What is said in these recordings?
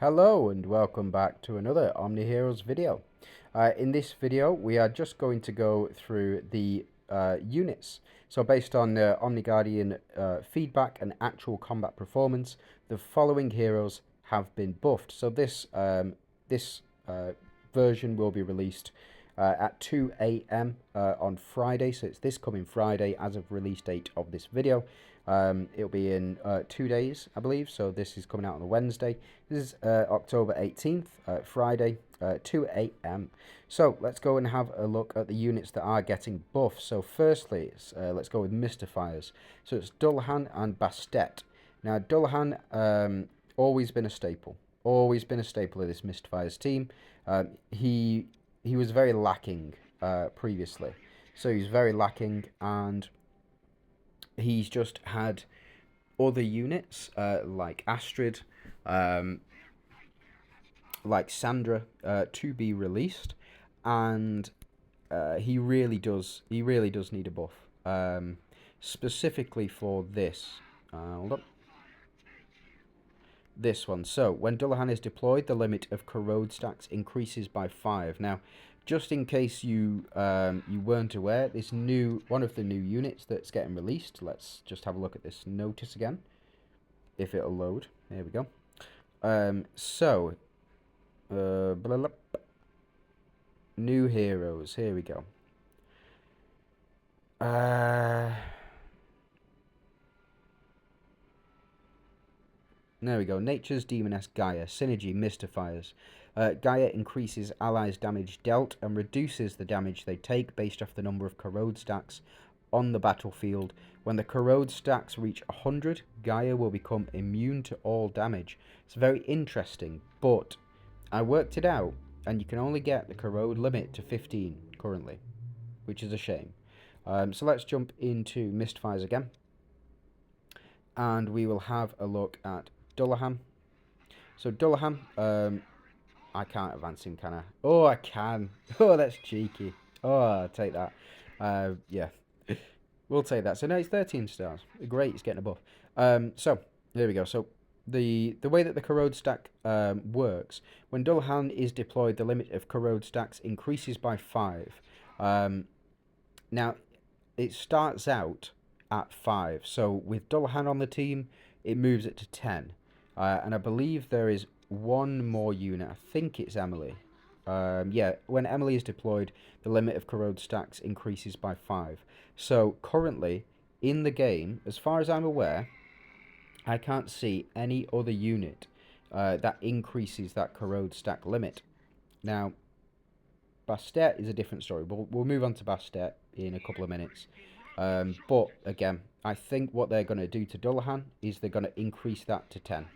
Hello and welcome back to another OmniHeroes video. In this video we are just going to go through the units. So based on Omni Guardian feedback and actual combat performance, the following heroes have been buffed. So this version will be released at 2 a.m. On Friday, so it's this coming Friday as of release date of this video. It'll be in 2 days, I believe, so this is coming out on a Wednesday. This is October 18th, Friday, 2 a.m. So let's go and have a look at the units that are getting buffed. So firstly, let's go with Mistfires. So it's Dullahan and Bastet. Now Dullahan, always been a staple. Always been a staple of this Mistfires team. He was very lacking previously. So he's very lacking, and he's just had other units like Astrid, like Sandra, to be released, and he really does need a buff, specifically for this. Hold up. This one. So when Dullahan is deployed, the limit of Corrode stacks increases by 5. Now, just in case you you weren't aware, this one of the new units that's getting released. Let's just have a look at this notice again, if it'll load. There we go. Blah, blah, new heroes. Here we go. There we go. Nature's Demoness Gaia. Synergy Mistfires. Gaia increases allies' damage dealt and reduces the damage they take based off the number of Corrode stacks on the battlefield. When the Corrode stacks reach 100, Gaia will become immune to all damage. It's very interesting, but I worked it out, and you can only get the Corrode limit to 15 currently, which is a shame. So let's jump into Mistfires again, and we will have a look at Dullahan. So Dullahan, I can't advance him, can I? Oh, I can. Oh, that's cheeky. Oh, I'll take that. Yeah, we'll take that. So now it's 13 stars. Great, it's getting a buff. So there we go. So the way that the Corrode stack works, when Dullahan is deployed, the limit of Corrode stacks increases by 5. Now, it starts out at 5. So with Dullahan on the team, it moves it to 10. And I believe there is one more unit. I think it's Emily. Yeah, when Emily is deployed, the limit of Corrode stacks increases by 5. So currently, in the game, as far as I'm aware, I can't see any other unit that increases that Corrode stack limit. Now, Bastet is a different story. We'll move on to Bastet in a couple of minutes. But again, I think what they're going to do to Dullahan is they're going to increase that to 10.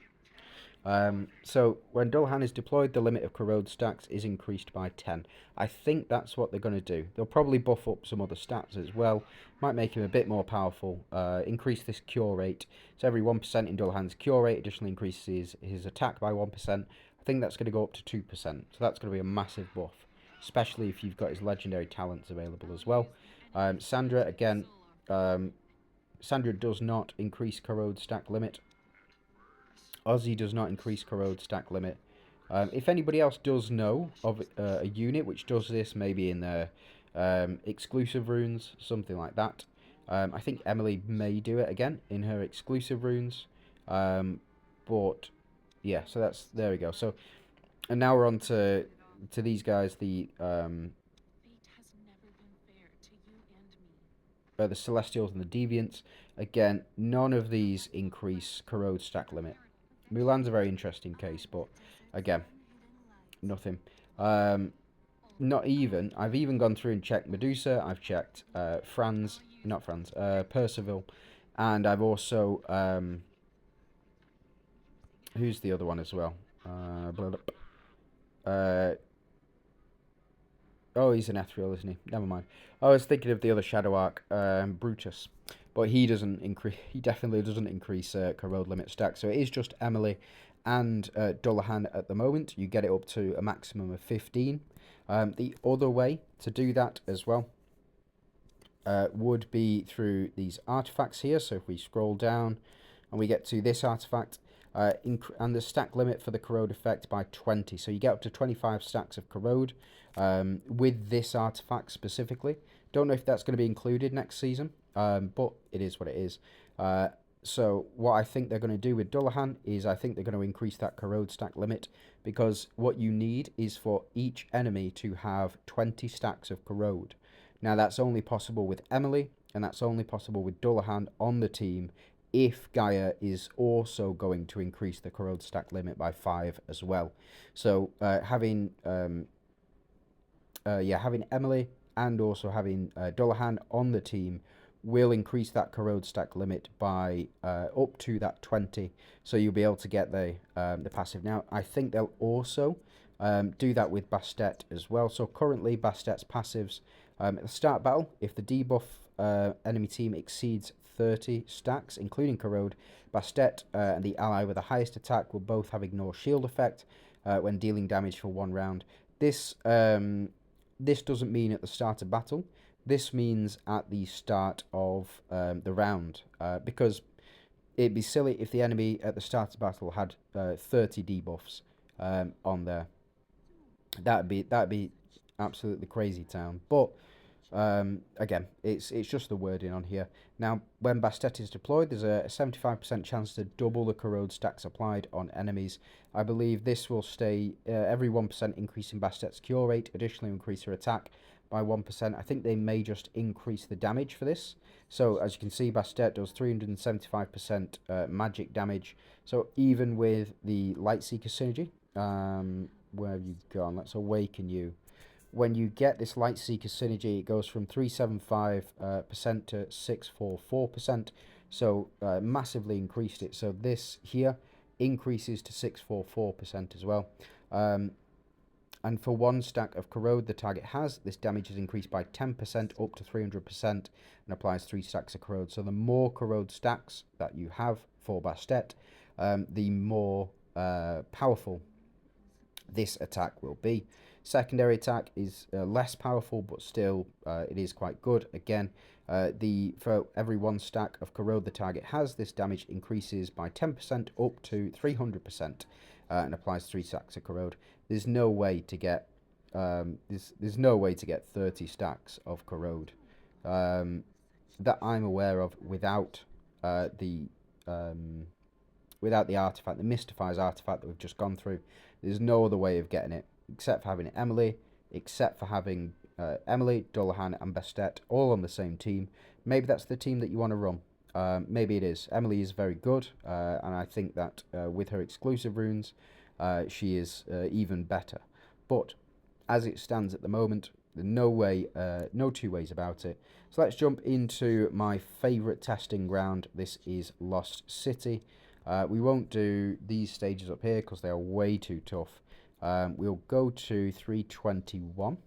So when Dullahan is deployed, the limit of Corrode stacks is increased by 10. I think that's what they're going to do. They'll probably buff up some other stats as well. Might make him a bit more powerful. Increase this cure rate. So every 1% in Dullahan's cure rate additionally increases his attack by 1%. I think that's going to go up to 2%. So that's going to be a massive buff, especially if you've got his legendary talents available as well. Sandra, again, Sandra does not increase Corrode stack limit. Ozzy does not increase Corrode stack limit. If anybody else does know of a unit which does this, maybe in their exclusive runes, something like that. I think Emily may do it again in her exclusive runes. But yeah, so there we go. So, and now we're on to these guys, the Celestials and the Deviants. Again, none of these increase Corrode stack limit. Mulan's a very interesting case, but again, nothing. Not even. I've even gone through and checked Medusa. I've checked Percival, and I've also who's the other one as well? Oh, he's an Ethereal, isn't he? Never mind. I was thinking of the other Shadow Arc, Brutus. But he doesn't increase. He definitely doesn't increase Corrode limit stack. So it is just Emily and Dullahan at the moment. You get it up to a maximum of 15. The other way to do that as well would be through these artifacts here. So if we scroll down and we get to this artifact, and the stack limit for the Corrode effect by 20. So you get up to 25 stacks of Corrode with this artifact specifically. Don't know if that's going to be included next season, but it is what it is. So what I think they're going to do with Dullahan is I think they're going to increase that Corrode stack limit, because what you need is for each enemy to have 20 stacks of Corrode. Now that's only possible with Emily, and that's only possible with Dullahan on the team if Gaia is also going to increase the Corrode stack limit by 5 as well. So having Emily and also having Dullahan on the team will increase that Corrode stack limit by up to that 20, so you'll be able to get the passive. Now, I think they'll also do that with Bastet as well. So currently, Bastet's passives, at the start of battle, if the debuff enemy team exceeds 30 stacks, including Corrode, Bastet and the ally with the highest attack will both have ignore shield effect when dealing damage for 1 round. This doesn't mean at the start of battle. This means at the start of the round, because it'd be silly if the enemy at the start of battle had 30 debuffs on there. That'd be absolutely crazy town. But again, it's just the wording on here. Now, when Bastet is deployed, there's a 75% chance to double the Corrode stacks applied on enemies. I believe this will stay every 1% increase in Bastet's cure rate, additionally increase her attack by 1%. I think they may just increase the damage for this. So as you can see, Bastet does 375% magic damage. So even with the Lightseeker synergy, where have you gone? Let's awaken you. When you get this Lightseeker synergy, it goes from 375% to 644%. So massively increased it. So this here increases to 644% as well. And for 1 stack of Corrode the target has, this damage is increased by 10% up to 300% and applies 3 stacks of Corrode. So the more Corrode stacks that you have for Bastet, the more powerful this attack will be. Secondary attack is less powerful, but still it is quite good. Again, for every 1 stack of Corrode the target has, this damage increases by 10% up to 300% and applies 3 stacks of Corrode. There's no way to get there's no way to get 30 stacks of Corrode that I'm aware of without the artifact, the Mistfires artifact that we've just gone through. There's no other way of getting it except for having Emily, Emily, Dullahan and Bastet all on the same team. Maybe that's the team that you want to run. Maybe it is. Emily is very good, and I think that with her exclusive runes, she is even better. But as it stands at the moment, there's no two ways about it. So let's jump into my favourite testing ground. This is Lost City. We won't do these stages up here because they are way too tough. We'll go to 321.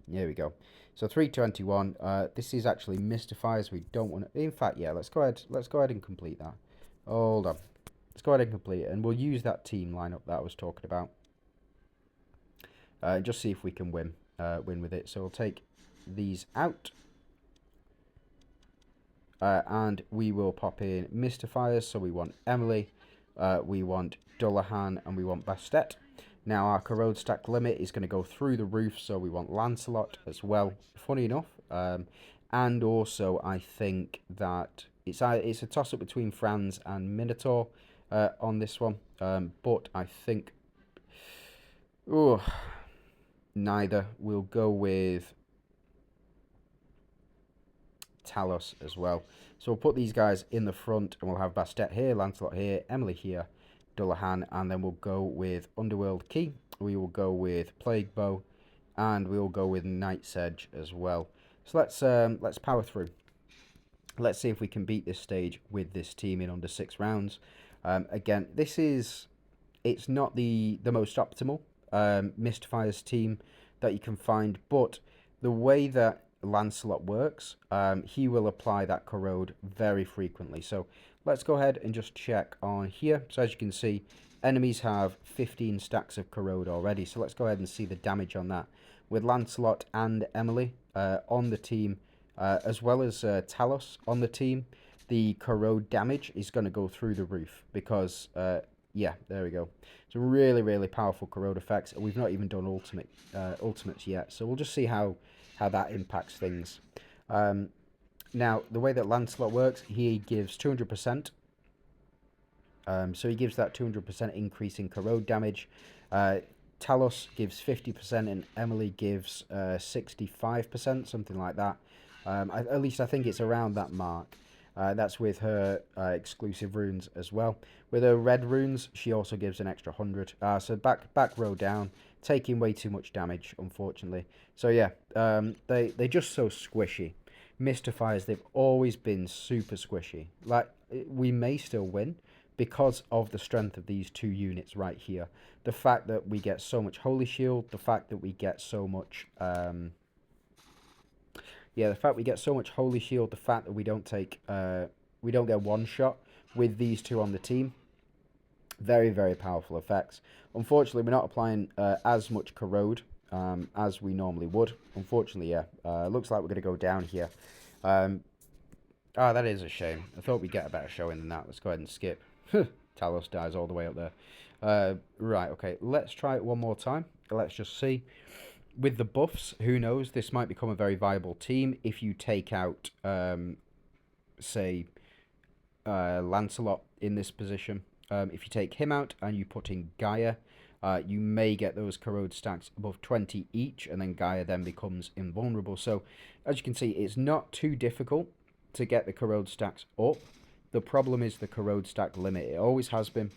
There we go. So 321. This is actually Mistfires. We don't want to. In fact, yeah. Let's go ahead and complete that. Hold on. Let's go ahead and complete it, and we'll use that team lineup that I was talking about. Just see if we can win with it. So we'll take these out, and we will pop in Mistfires. So we want Emily, we want Dullahan, and we want Bastet. Now our Corrode stack limit is going to go through the roof, so we want Lancelot as well. Funny enough, and also I think that it's a toss up between Franz and Minotaur on this one, but I think neither. We'll go with Talos as well. So we'll put these guys in the front, and we'll have Bastet here, Lancelot here, Emily here, Dullahan, and then we'll go with Underworld Key. We will go with Plague Bow, and we will go with Night's Edge as well. So let's power through. Let's see if we can beat this stage with this team in under 6 rounds. Again, it's not the most optimal Mistfires team that you can find, but the way that Lancelot works, he will apply that Corrode very frequently. So let's go ahead and just check on here. So as you can see, enemies have 15 stacks of Corrode already. So let's go ahead and see the damage on that. With Lancelot and Emily on the team, as well as Talos on the team, the corrode damage is going to go through the roof because, yeah, there we go. It's a really, really powerful corrode effects. We've not even done ultimates yet, so we'll just see how that impacts things. Now, the way that Lancelot works, he gives 200%. So he gives that 200% increase in corrode damage. Talos gives 50% and Emily gives 65%, something like that. At least I think it's around that mark. That's with her exclusive runes as well. With her red runes, she also gives an extra 100. So back row down, taking way too much damage, unfortunately. So yeah, they're just so squishy. Mistfires, they've always been super squishy. Like, we may still win because of the strength of these two units right here. The fact that we get so much Holy Shield, the fact that we get so much... the fact we get so much Holy Shield, the fact that we don't take... we don't get one shot with these two on the team. Very, very powerful effects. Unfortunately, we're not applying as much Corrode as we normally would. Unfortunately, yeah. Looks like we're going to go down here. That is a shame. I thought we'd get a better showing than that. Let's go ahead and skip. Talos dies all the way up there. Right, okay. Let's try it one more time. Let's just see. With the buffs, who knows? This might become a very viable team if you take out, say, Lancelot in this position. If you take him out and you put in Gaia, you may get those corrode stacks above 20 each, and then Gaia then becomes invulnerable. So, as you can see, it's not too difficult to get the corrode stacks up. The problem is the corrode stack limit. It always has been,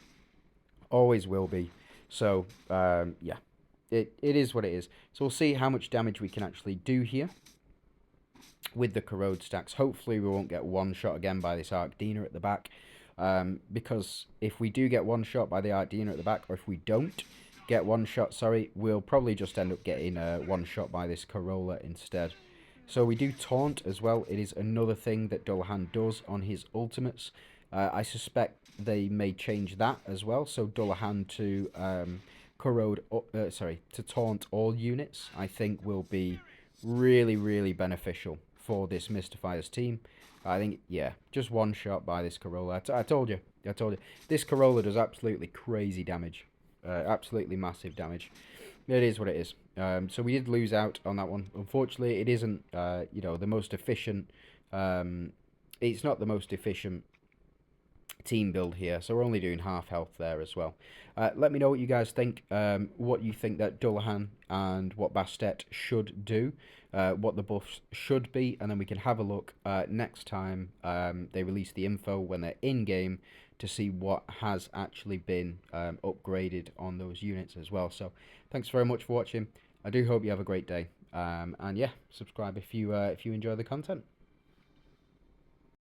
always will be. So, yeah, it is what it is. So we'll see how much damage we can actually do here with the corrode stacks. Hopefully we won't get one shot again by this Archdina at the back. Because if we do get one shot by the Archdina at the back, or if we don't get one shot, sorry, we'll probably just end up getting one shot by this Corolla instead. So we do taunt as well. It is another thing that Dullahan does on his ultimates. I suspect they may change that as well. So Dullahan to to taunt all units, I think will be really, really beneficial for this Mistfires team. I think, yeah, just one shot by this Corolla. I told you. This Corolla does absolutely crazy damage. Absolutely massive damage. It is what it is. So we did lose out on that one. Unfortunately, it isn't, the most efficient... it's not the most efficient team build here, so we're only doing half health there as well. Let me know what you guys think, what you think that Dullahan and what Bastet should do, what the buffs should be, and then we can have a look next time they release the info when they're in-game to see what has actually been upgraded on those units as well. So thanks very much for watching. I do hope you have a great day, and yeah, subscribe if you enjoy the content.